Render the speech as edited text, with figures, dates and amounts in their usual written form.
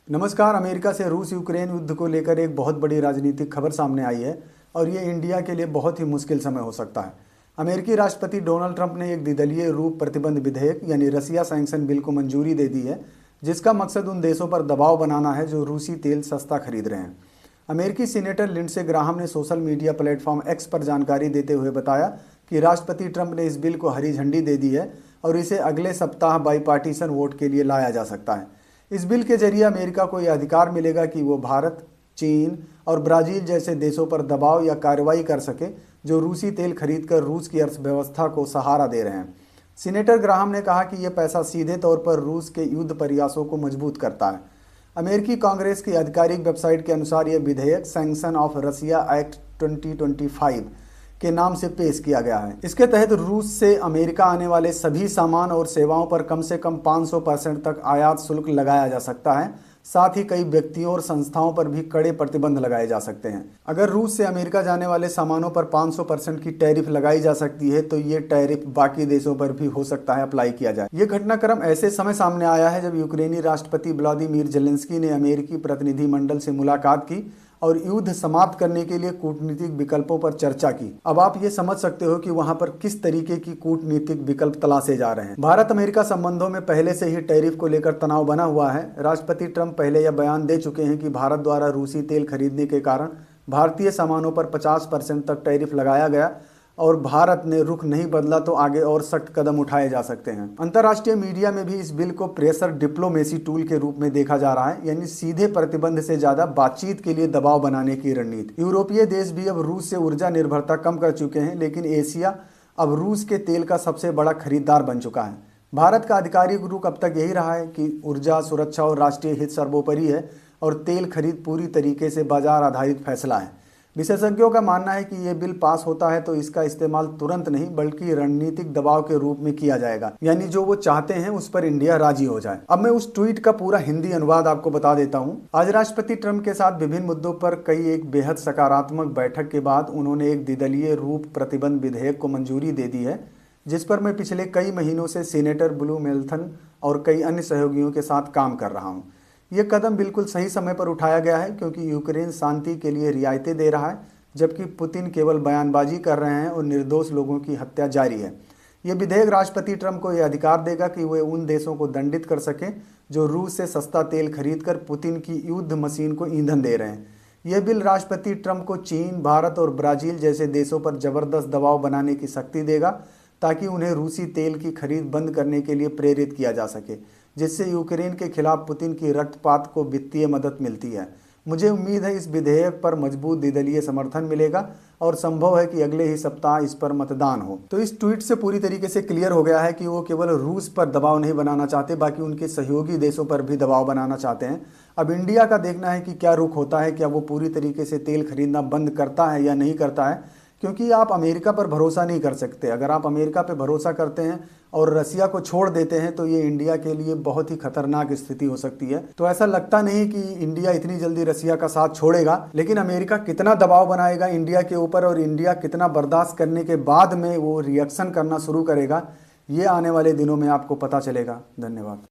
नमस्कार। अमेरिका से रूस यूक्रेन युद्ध को लेकर एक बहुत बड़ी राजनीतिक खबर सामने आई है और ये इंडिया के लिए बहुत ही मुश्किल समय हो सकता है। अमेरिकी राष्ट्रपति डोनाल्ड ट्रंप ने एक द्विदलीय रूप प्रतिबंध विधेयक यानी रसिया सैंक्शन बिल को मंजूरी दे दी है, जिसका मकसद उन देशों पर दबाव बनाना है जो रूसी तेल सस्ता खरीद रहे हैं। अमेरिकी सीनेटर लिंडसे ग्राहम ने सोशल मीडिया प्लेटफॉर्म एक्स पर जानकारी देते हुए बताया कि राष्ट्रपति ट्रंप ने इस बिल को हरी झंडी दे दी है और इसे अगले सप्ताह बाईपार्टीसन वोट के लिए लाया जा सकता है। इस बिल के जरिए अमेरिका को यह अधिकार मिलेगा कि वो भारत, चीन और ब्राज़ील जैसे देशों पर दबाव या कार्रवाई कर सके जो रूसी तेल खरीदकर रूस की अर्थव्यवस्था को सहारा दे रहे हैं। सीनेटर ग्राहम ने कहा कि यह पैसा सीधे तौर पर रूस के युद्ध प्रयासों को मजबूत करता है। अमेरिकी कांग्रेस की आधिकारिक वेबसाइट के अनुसार यह विधेयक सैंक्शन ऑफ रसिया एक्ट 2025 के नाम से पेश किया गया है। इसके तहत रूस से अमेरिका आने वाले सभी सामान और सेवाओं पर कम से कम 500% तक आयात शुल्क लगाया जा सकता है। साथ ही कई व्यक्तियों और संस्थाओं पर भी कड़े प्रतिबंध लगाए जा सकते हैं। अगर रूस से अमेरिका जाने वाले सामानों पर 500% की टैरिफ लगाई जा सकती है तो ये टैरिफ बाकी देशों पर भी हो सकता है अप्लाई किया जाए। ये घटनाक्रम ऐसे समय सामने आया है जब यूक्रेनी राष्ट्रपति व्लादिमीर जेलेंस्की ने अमेरिकी प्रतिनिधिमंडल से मुलाकात की और युद्ध समाप्त करने के लिए कूटनीतिक विकल्पों पर चर्चा की। अब आप ये समझ सकते हो कि वहां पर किस तरीके की कूटनीतिक विकल्प तलाशे जा रहे हैं। भारत अमेरिका संबंधों में पहले से ही टैरिफ को लेकर तनाव बना हुआ है। राष्ट्रपति ट्रंप पहले यह बयान दे चुके हैं कि भारत द्वारा रूसी तेल खरीदने के कारण भारतीय सामानों पर 50% तक टैरिफ लगाया गया और भारत ने रुख नहीं बदला तो आगे और सख्त कदम उठाए जा सकते हैं। अंतर्राष्ट्रीय मीडिया में भी इस बिल को प्रेशर डिप्लोमेसी टूल के रूप में देखा जा रहा है, यानी सीधे प्रतिबंध से ज्यादा बातचीत के लिए दबाव बनाने की रणनीति। यूरोपीय देश भी अब रूस से ऊर्जा निर्भरता कम कर चुके हैं, लेकिन एशिया अब रूस के तेल का सबसे बड़ा खरीदार बन चुका है। भारत का आधिकारिक रुख अब तक यही रहा है कि ऊर्जा सुरक्षा और राष्ट्रीय हित सर्वोपरि है और तेल खरीद पूरी तरीके से बाजार आधारित फैसला है। विशेषज्ञों का मानना है कि ये बिल पास होता है तो इसका इस्तेमाल तुरंत नहीं बल्कि रणनीतिक दबाव के रूप में किया जाएगा, यानी जो वो चाहते हैं उस पर इंडिया राजी हो जाए। अब मैं उस ट्वीट का पूरा हिंदी अनुवाद आपको बता देता हूँ। आज राष्ट्रपति ट्रंप के साथ विभिन्न मुद्दों पर कई एक बेहद सकारात्मक बैठक के बाद उन्होंने एक द्विदलीय रूप प्रतिबंध विधेयक को मंजूरी दे दी है, जिस पर मैं पिछले कई महीनों से सीनेटर ब्लूमेल्थन और कई अन्य सहयोगियों के साथ काम कर रहा हूँ। ये कदम बिल्कुल सही समय पर उठाया गया है क्योंकि यूक्रेन शांति के लिए रियायतें दे रहा है जबकि पुतिन केवल बयानबाजी कर रहे हैं और निर्दोष लोगों की हत्या जारी है। ये विधेयक राष्ट्रपति ट्रंप को यह अधिकार देगा कि वे उन देशों को दंडित कर सकें जो रूस से सस्ता तेल खरीदकर पुतिन की युद्ध मशीन को ईंधन दे रहे हैं। यह बिल राष्ट्रपति ट्रंप को चीन, भारत और ब्राज़ील जैसे देशों पर जबरदस्त दबाव बनाने की शक्ति देगा ताकि उन्हें रूसी तेल की खरीद बंद करने के लिए प्रेरित किया जा सके, जिससे यूक्रेन के खिलाफ पुतिन की रक्तपात को वित्तीय मदद मिलती है। मुझे उम्मीद है इस विधेयक पर मजबूत द्विदलीय समर्थन मिलेगा और संभव है कि अगले ही सप्ताह इस पर मतदान हो। तो इस ट्वीट से पूरी तरीके से क्लियर हो गया है कि वो केवल रूस पर दबाव नहीं बनाना चाहते, बाकी उनके सहयोगी देशों पर भी दबाव बनाना चाहते हैं। अब इंडिया का देखना है कि क्या रुख होता है, क्या वो पूरी तरीके से तेल खरीदना बंद करता है या नहीं करता है, क्योंकि आप अमेरिका पर भरोसा नहीं कर सकते। अगर आप अमेरिका पर भरोसा करते हैं और रसिया को छोड़ देते हैं तो ये इंडिया के लिए बहुत ही खतरनाक स्थिति हो सकती है। तो ऐसा लगता नहीं कि इंडिया इतनी जल्दी रसिया का साथ छोड़ेगा, लेकिन अमेरिका कितना दबाव बनाएगा इंडिया के ऊपर और इंडिया कितना बर्दाश्त करने के बाद में वो रिएक्शन करना शुरू करेगा, ये आने वाले दिनों में आपको पता चलेगा। धन्यवाद।